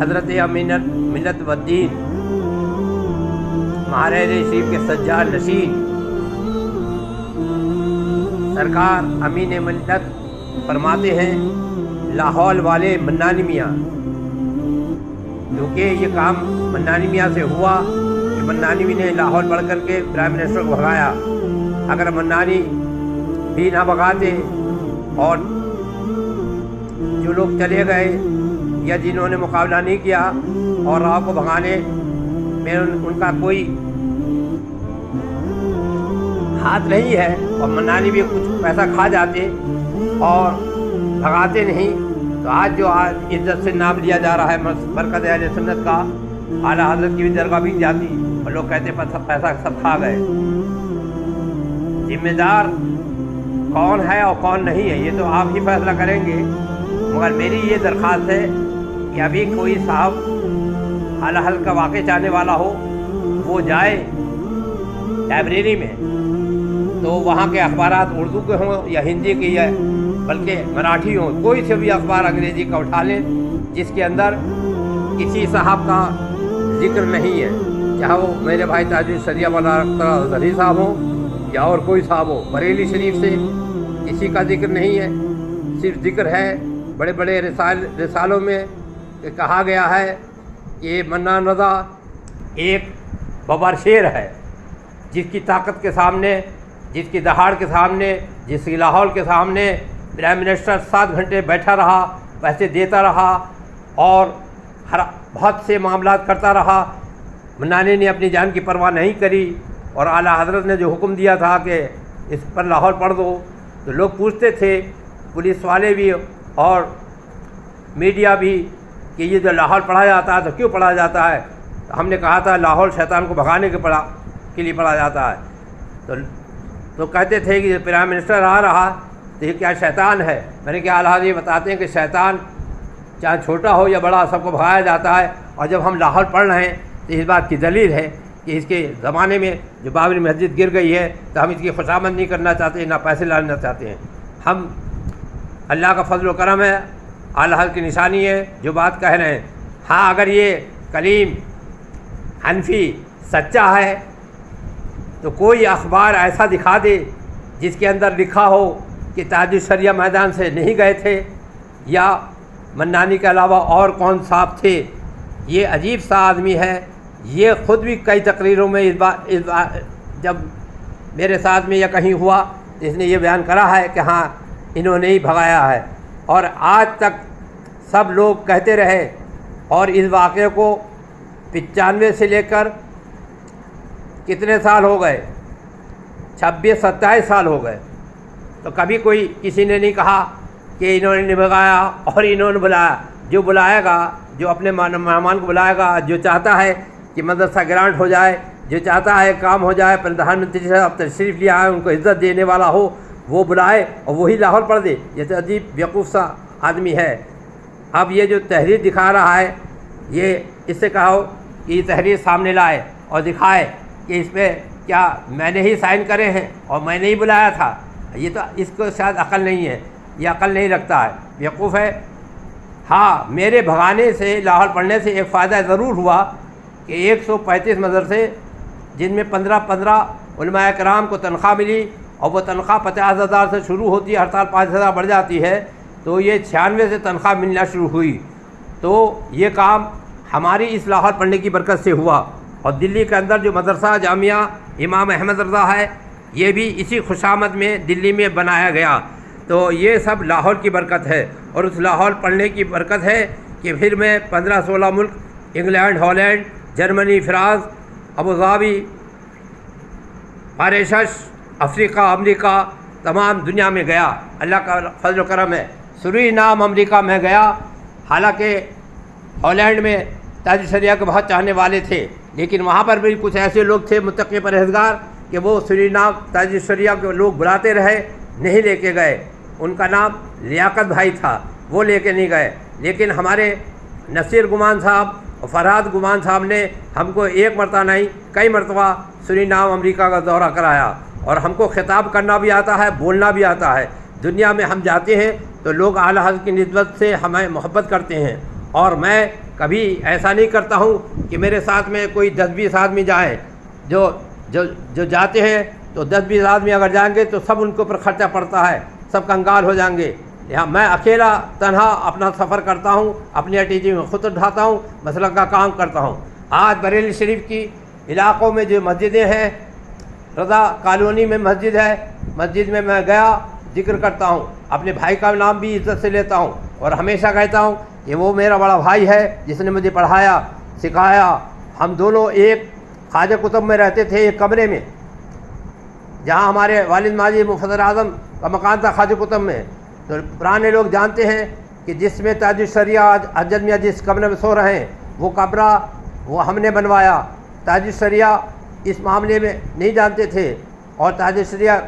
حضرت امینت ملت و دین مہاراج شریف کے سجاد نشین سرکار امین ملت فرماتے ہیں لاہور والے منانی میاں، کیونکہ یہ کام منانی میاں سے ہوا کہ منانی بھی نے لاہور پڑھ کر کے پرائم منسٹر کو بھگایا۔ اگر منانی بھی نہ بھگاتے اور جو لوگ چلے گئے یا جنہوں نے مقابلہ نہیں کیا اور راؤ کو بھگانے میں ان کا کوئی ہاتھ نہیں ہے اور منانی بھی کچھ پیسہ کھا جاتے اور بھگاتے نہیں، تو آج جو عزت سے نام لیا جا رہا ہے مرکز اہل سنت کا، اعلیٰ حضرت کی بھی درگاہ بھی جاتی اور لوگ کہتے پیسہ سب کھا گئے۔ ذمہ دار کون ہے اور کون نہیں ہے یہ تو آپ ہی فیصلہ کریں گے، مگر میری یہ درخواست ہے کہ ابھی کوئی صاحب اعلیٰ حضرت کا واقع چاہنے والا ہو وہ جائے لائبریری میں، تو وہاں کے اخبارات اردو کے ہوں یا ہندی کے یا بلکہ مراٹھی ہوں، کوئی سے بھی اخبار انگریزی کا اٹھا لیں جس کے اندر کسی صاحب کا ذکر نہیں ہے، چاہے وہ میرے بھائی تاج الشریعہ مولانا ظفر صاحب ہوں یا اور کوئی صاحب ہو۔ بریلی شریف سے کسی کا ذکر نہیں ہے، صرف ذکر ہے بڑے بڑے رسالوں میں کہ کہا گیا ہے کہ منان رضا ایک ببر شیر ہے جس کی طاقت کے سامنے، جس کی دہاڑ کے سامنے، جس کی لاہور کے سامنے پرائم منسٹر 7 گھنٹے بیٹھا رہا، پیسے دیتا رہا اور بہت سے معاملات کرتا رہا۔ منانی نے اپنی جان کی پرواہ نہیں کری اور اعلیٰ حضرت نے جو حکم دیا تھا کہ اس پر لاہور پڑھ دو، تو لوگ پوچھتے تھے، پولیس والے بھی اور میڈیا بھی، کہ یہ جو لاہور پڑھا جاتا ہے تو کیوں پڑھا جاتا ہے؟ تو ہم نے کہا تھا لاہور شیطان کو بھگانے کے لیے پڑھا جاتا ہے۔ تو کہتے تھے کہ پرائم منسٹر آ رہا تو یہ کیا شیطان ہے؟ میں نے کہا اعلیٰ حضرت یہ بتاتے ہیں کہ شیطان چاہے چھوٹا ہو یا بڑا سب کو بھگایا جاتا ہے، اور جب ہم لاہور پڑھ رہے ہیں تو اس بات کی دلیل ہے کہ اس کے زمانے میں جو بابری مسجد گر گئی ہے تو ہم اس کی خوشامد نہیں کرنا چاہتے، نہ پیسے لانا چاہتے ہیں۔ ہم اللہ کا فضل و کرم ہے، اعلیٰ حضرت کی نشانی ہے جو بات کہہ رہے ہیں۔ ہاں اگر یہ کلیم حنفی سچا ہے تو کوئی اخبار ایسا دکھا دے جس کے اندر لکھا ہو کہ تاج الشریعہ میدان سے نہیں گئے تھے یا منانی کے علاوہ اور کون صاحب تھے۔ یہ عجیب سا آدمی ہے، یہ خود بھی کئی تقریروں میں اس بات جب میرے ساتھ میں یا کہیں ہوا تو اس نے یہ بیان کرا ہے کہ ہاں انہوں نے ہی بھگایا ہے، اور آج تک سب لوگ کہتے رہے، اور اس واقعے کو 95 سے لے کر کتنے سال ہو گئے، 26-27 سال ہو گئے، تو کبھی کوئی کسی نے نہیں کہا کہ انہوں نے بھگایا اور انہوں نے بلایا۔ جو بلائے گا، جو اپنے مہمان کو بلائے گا، جو چاہتا ہے کہ مدرسہ گرانٹ ہو جائے، جو چاہتا ہے کام ہو جائے، پردھان منتری صاحب تشریف لے آئے، ان کو عزت دینے والا ہو، وہ بلائے اور وہی لاہور پڑھ دے۔ یہ تو عجیب بیوقوف سا آدمی ہے۔ اب یہ جو تحریر دکھا رہا ہے، یہ اس سے کہو کہ یہ تحریر سامنے لائے اور دکھائے کہ اس پہ کیا میں نے ہی سائن کرے ہیں اور میں نے ہی بلایا تھا۔ یہ تو اس کو شاید عقل نہیں ہے، یہ عقل نہیں رکھتا ہے، بیوقوف ہے۔ ہاں میرے بھگانے سے، لاہور پڑھنے سے ایک فائدہ ضرور ہوا کہ 135 مدرسے جن میں 15 علماء کرام کو تنخواہ ملی، اور وہ تنخواہ 50,000 سے شروع ہوتی ہے، ہر سال 5,000 بڑھ جاتی ہے، تو یہ 96 سے تنخواہ ملنا شروع ہوئی۔ تو یہ کام ہماری اس لاہور پڑھنے کی برکت سے ہوا۔ اور دلی کے اندر جو مدرسہ جامعہ امام احمد رضا ہے، یہ بھی اسی خوشامد میں دلی میں بنایا گیا۔ تو یہ سب لاہور کی برکت ہے، اور اس لاہور پڑھنے کی برکت ہے کہ پھر میں 15-16 ملک، England, Holland, Germany, France, Abu Dhabi, Mauritius, Africa, امریکہ، تمام دنیا میں گیا۔ اللہ کا فضل و کرم ہے۔ سورینام امریکہ میں گیا، حالانکہ ہالینڈ میں تاج الشریعہ کے بہت چاہنے والے تھے، لیکن وہاں پر بھی کچھ ایسے لوگ تھے متقی پرہیزگار کہ وہ سورینام تاج الشریعہ کے لوگ بلاتے رہے، نہیں لے کے گئے۔ ان کا نام لیاقت بھائی تھا، وہ لے کے نہیں گئے۔ لیکن ہمارے نصیر گمان صاحب اور فرحات گمان صاحب نے ہم کو ایک مرتبہ نہیں کئی مرتبہ سورینام امریکہ کا دورہ کرایا، اور ہم کو خطاب کرنا بھی آتا ہے، بولنا بھی آتا ہے۔ دنیا میں ہم جاتے ہیں تو لوگ اعلیٰ حضرت کی نسبت سے ہمیں محبت کرتے ہیں، اور میں کبھی ایسا نہیں کرتا ہوں کہ میرے ساتھ میں کوئی 10-20 آدمی جائیں، جو جاتے ہیں تو 10-20 آدمی اگر جائیں گے تو سب ان کے اوپر خرچہ پڑتا ہے، سب کنگال ہو جائیں گے۔ یہاں میں اکیلا تنہا اپنا سفر کرتا ہوں، اپنی اٹیچی میں خود اٹھاتا ہوں، مسلک کا کام کرتا ہوں۔ آج بریلی شریف کی علاقوں میں جو مسجدیں ہیں، رضا کالونی میں مسجد ہے، مسجد میں گیا ذکر کرتا ہوں، اپنے بھائی کا نام بھی عزت سے لیتا ہوں اور ہمیشہ کہتا ہوں کہ وہ میرا بڑا بھائی ہے جس نے مجھے پڑھایا سکھایا۔ ہم دونوں ایک خواجہ قطب میں رہتے تھے، ایک کمرے میں، جہاں ہمارے والد ماجد مفسر اعظم کا مکان تھا خواجہ قطب میں۔ تو پرانے لوگ جانتے ہیں کہ جس میں تاج الشریعہ اجد میاں جس کمرے میں سو رہے ہیں، وہ کمرہ وہ ہم نے بنوایا۔ تاج الشریعہ اس معاملے میں نہیں جانتے تھے، اور تاج الشریعہ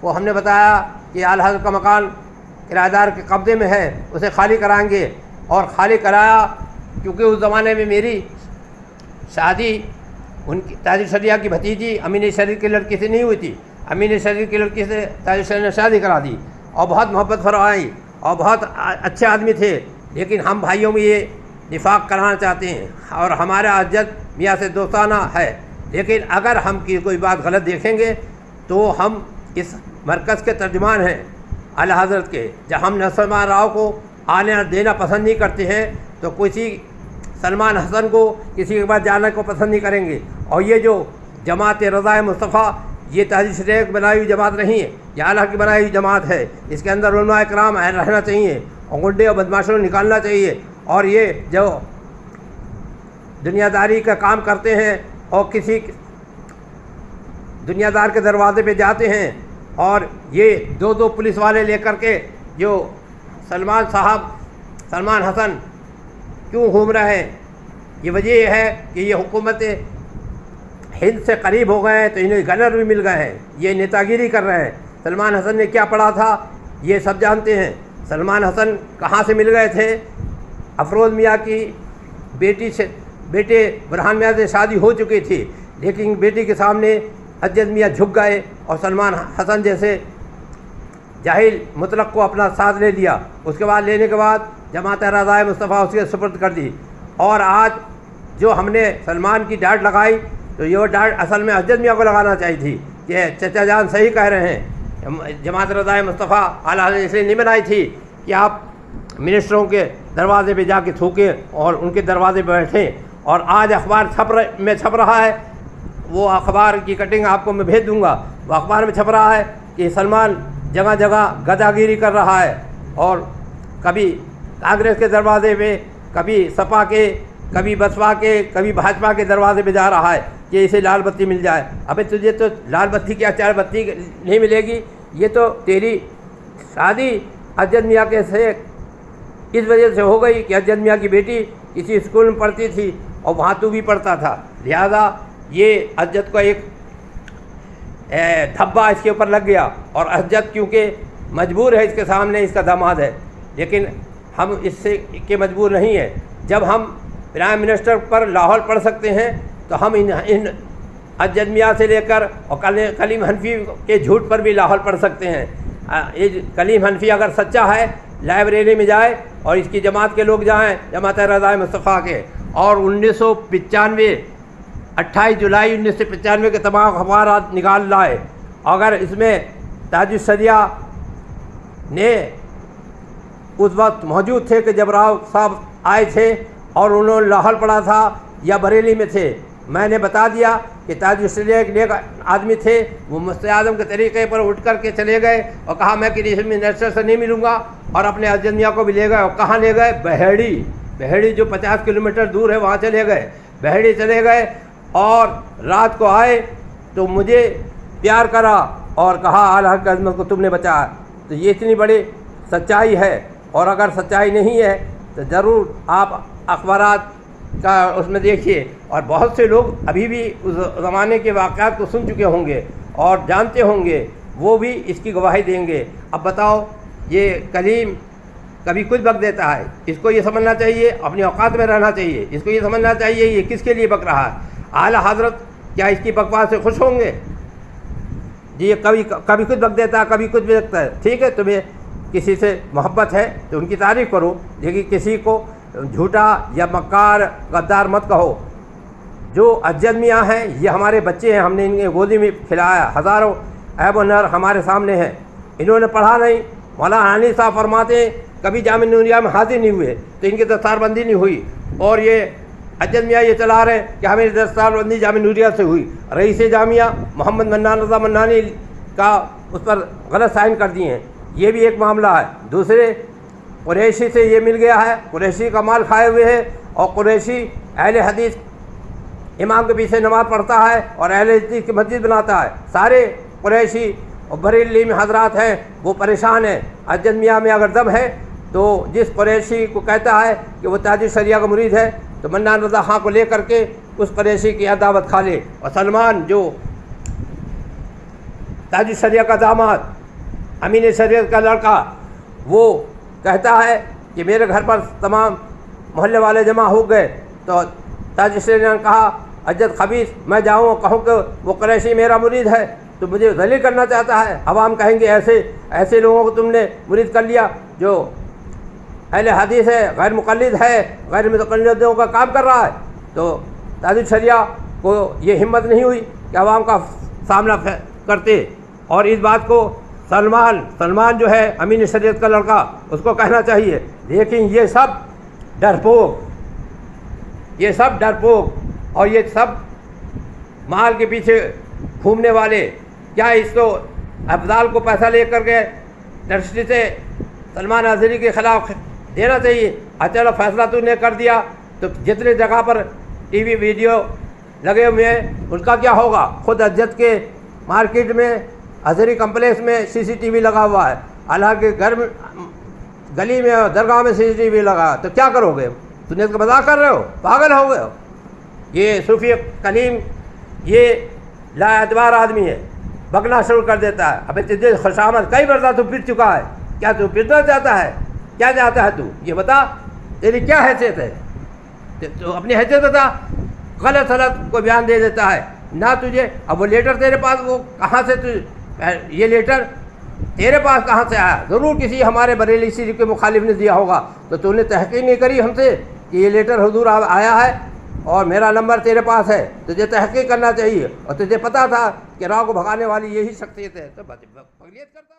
کو ہم نے بتایا کہ اعلیٰ حضرت کا مکان کرایہ دار کے قبضے میں ہے، اسے خالی کرائیں گے، اور خالی کرایا۔ کیونکہ اس زمانے میں میری شادی ان کی تاج الشریعہ کی بھتیجی امین شریف کی لڑکی سے نہیں ہوئی تھی، امین شریف کی لڑکی سے تاج الشریعہ نے شادی کرا دی، اور بہت محبت فرمائی اور بہت اچھے آدمی تھے۔ لیکن ہم بھائیوں میں یہ نفاق کرانا چاہتے ہیں، اور ہمارا اجد میاں سے دوستانہ ہے، لیکن اگر ہم کی کوئی بات غلط دیکھیں گے تو ہم اس مرکز کے ترجمان ہیں اعلیٰ حضرت کے۔ جب ہم نسلمان راؤ کو آنے دینا پسند نہیں کرتے ہیں تو کسی سلمان حسن کو کسی کے بعد جانے کو پسند نہیں کریں گے۔ اور یہ جو جماعت رضا مصطفیٰ، یہ تاج الشریعہ کی بنائی ہوئی جماعت نہیں ہے، یہ اعلیٰ کی بنائی ہوئی جماعت ہے۔ اس کے اندر علماء کرام رہنا چاہیے، اور گنڈے اور بدماشوں کو نکالنا چاہیے، اور یہ جو دنیا داری کا کام کرتے ہیں اور کسی دنیا دار کے دروازے پہ جاتے ہیں، اور یہ دو پولیس والے لے کر کے جو سلمان صاحب سلمان حسن کیوں گھوم رہے ہیں، یہ وجہ یہ ہے کہ یہ حکومت ہند سے قریب ہو گئے ہیں تو انہیں گنر بھی مل گئے ہیں، یہ نیتا گیری کر رہے ہیں۔ سلمان حسن نے کیا پڑھا تھا یہ سب جانتے ہیں۔ سلمان حسن کہاں سے مل گئے تھے؟ افروز میاں کی بیٹے برہان میاں سے شادی ہو چکی تھی، لیکن بیٹی کے سامنے اجد میاں جھک گئے اور سلمان حسن جیسے جاہل مطلق کو اپنا ساتھ لے لیا۔ اس کے بعد لینے کے بعد جماعت رضا مصطفیٰ اس کے سپرد کر دی، اور آج جو ہم نے سلمان کی ڈانٹ لگائی تو یہ ڈانٹ اصل میں اجد میاں کو لگانا چاہیے تھی کہ چچا جان صحیح کہہ رہے ہیں۔ جماعت رضا مصطفیٰ اعلیٰ حضرت اس لیے نہیں بنائی تھی کہ آپ منسٹروں کے دروازے پہ جا کے تھوکیں اور ان کے دروازے پہ بیٹھیں۔ اور آج اخبار چھپ رہا ہے، وہ اخبار کی کٹنگ آپ کو میں بھیج دوں گا، وہ اخبار میں چھپ رہا ہے کہ سلمان جگہ جگہ گداگیری کر رہا ہے، اور کبھی کانگریس کے دروازے پہ، کبھی سپا کے، کبھی بسپا کے، کبھی بھاجپا کے دروازے پہ جا رہا ہے کہ اسے لال بتی مل جائے۔ ابھی تجھے تو لال بتی کیا چار بتی نہیں ملے گی، یہ تو تیری شادی اجد میاں کے سے اس وجہ سے ہو گئی کہ اجد میاں کی بیٹی کسی اسکول میں پڑھتی تھی اور وہاں تو بھی پڑھتا تھا، لہذا یہ اجد کو ایک دھبا اس کے اوپر لگ گیا، اور اجد کیونکہ مجبور ہے اس کے سامنے، اس کا داماد ہے، لیکن ہم اس سے کے مجبور نہیں ہیں۔ جب ہم پرائم منسٹر پر لاہور پڑھ سکتے ہیں تو ہم ان اجد میاں سے لے کر اور کلیم حنفی کے جھوٹ پر بھی لاہور پڑھ سکتے ہیں۔ یہ کلیم حنفی اگر سچا ہے لائبریری میں جائے اور اس کی جماعت کے لوگ جائیں، جماعت رضا مصطفیٰ کے، اور 28 جولائی 1995 کے تمام اخبارات نکال لائے، اگر اس میں تاج الشریعہ نے اس وقت موجود تھے کہ جب راؤ صاحب آئے تھے اور انہوں نے لاہور پڑھا تھا یا بریلی میں تھے، میں نے بتا دیا کہ تاج الشریعہ ایک نیک آدمی تھے، وہ مفتی اعظم کے طریقے پر اٹھ کر کے چلے گئے اور کہا میں کسی منسٹر سے نہیں ملوں گا، اور اپنے اجد میاں کو بھی لے گئے، اور کہاں لے گئے؟ بہیڑی جو 50 کلومیٹر دور ہے وہاں چلے گئے، بہیڑی چلے گئے، اور رات کو آئے تو مجھے پیار کرا اور کہا اعلیٰ کی عظمت کو تم نے بچایا۔ تو یہ اتنی بڑی سچائی ہے، اور اگر سچائی نہیں ہے تو ضرور آپ اخبارات کا اس میں دیکھیے، اور بہت سے لوگ ابھی بھی اس زمانے کے واقعات کو سن چکے ہوں گے اور جانتے ہوں گے، وہ بھی اس کی گواہی دیں گے۔ اب بتاؤ، یہ کلیم کبھی کچھ بک دیتا ہے، اس کو یہ سمجھنا چاہیے اپنی اوقات میں رہنا چاہیے، اس کو یہ سمجھنا چاہیے یہ کس کے لیے بک رہا ہے۔ اعلیٰ حضرت کیا اس کی بکواس سے خوش ہوں گے؟ جی یہ کبھی کچھ بک دیتا ہے، کبھی کچھ بھی بکتا ہے، ٹھیک ہے، تمہیں کسی سے محبت ہے تو ان کی تعریف کرو، لیکن کسی کو جھوٹا یا مکار غدار مت کہو. جو اجد میاں ہیں یہ ہمارے بچے ہیں, ہم نے ان کے گودی میں کھلایا, ہزاروں عیب و نر ہمارے سامنے ہیں. انہوں نے پڑھا نہیں. مولانا حنیف صاحب فرماتے ہیں کبھی جامعہ نوریہ میں حاضر نہیں ہوئے تو ان کی دستار بندی نہیں ہوئی, اور یہ اجد میاں یہ چلا رہے کہ ہمیں دستار بندی جامعہ نوریہ سے ہوئی. رئیس جامعہ محمد منان رضا منانی کا اس پر غلط سائن کر دیے ہیں, یہ بھی ایک معاملہ ہے. دوسرے قریشی سے یہ مل گیا ہے, قریشی کا مال کھائے ہوئے ہے, اور قریشی اہل حدیث امام کے پیچھے نماز پڑھتا ہے اور اہل حدیث کی مسجد بناتا ہے. سارے قریشی اور بریلوی میں حضرات ہیں وہ پریشان ہیں. اجد میاں میں اگر دم ہے تو جس قریشی کو کہتا ہے کہ وہ تاج الشریعہ کا مرید ہے تو منان رضا خان کو لے کر کے اس قریشی کی دعوت کھا لے. اور سلمان جو تاج الشریعہ کا داماد, امین شریعت کا لڑکا, وہ کہتا ہے کہ میرے گھر پر تمام محلے والے جمع ہو گئے تو تاج الشریعہ نے کہا اجد خبیث میں جاؤں کہوں کہ وہ قریشی میرا مرید ہے تو مجھے ذلیل کرنا چاہتا ہے. عوام کہیں گے ایسے لوگوں کو تم نے مرید کر لیا جو اہل حدیث ہے, غیر مقلد ہے, غیر متقلدوں کا کام کر رہا ہے. تو تاج الشریعہ کو یہ ہمت نہیں ہوئی کہ عوام کا سامنا کرتے, اور اس بات کو سلمان جو ہے امین شریعت کا لڑکا اس کو کہنا چاہیے. لیکن یہ سب ڈرپوک اور یہ سب مال کے پیچھے گھومنے والے, کیا اس کو افضال کو پیسہ لے کر کے ٹرسٹی سے سلمان اظہری کے خلاف دینا چاہیے. چلو فیصلہ تو نے کر دیا تو جتنے جگہ پر ٹی وی ویڈیو لگے ہوئے ہیں ان کا کیا ہوگا؟ خود اجد کے مارکیٹ میں اظہری کمپلیکس میں سی سی ٹی وی لگا ہوا ہے, حالانکہ گھر میں گلی میں درگاہ میں سی سی ٹی وی لگا, تو کیا کرو گے؟ تم اس کا مذاق کر رہے ہو, پاگل ہو گئے ہو. یہ صوفی کلیم یہ لا اعتبار آدمی ہے, بکنا شروع کر دیتا ہے. ابھی تجھے خوشامد کئی مرتبہ تو پھر چکا ہے, کیا تو پھرنا چاہتا ہے؟ کیا چاہتا ہے تو یہ بتا, تیری کیا حیثیت ہے؟ تو اپنی حیثیت بتا. غلط کو بیان دے دیتا ہے نہ تجھے. اب وہ لیٹر تیرے پاس وہ کہاں سے یہ لیٹر تیرے پاس کہاں سے آیا؟ ضرور کسی ہمارے بریلی شریف کے مخالف نے دیا ہوگا. تو نے تحقیق نہیں کری ہم سے کہ یہ لیٹر حضور آیا ہے اور میرا نمبر تیرے پاس ہے؟ تجھے تحقیق کرنا چاہیے, اور تجھے پتا تھا کہ راہ کو بھگانے والی یہی شخصیت ہے. تو بغلیت کرتا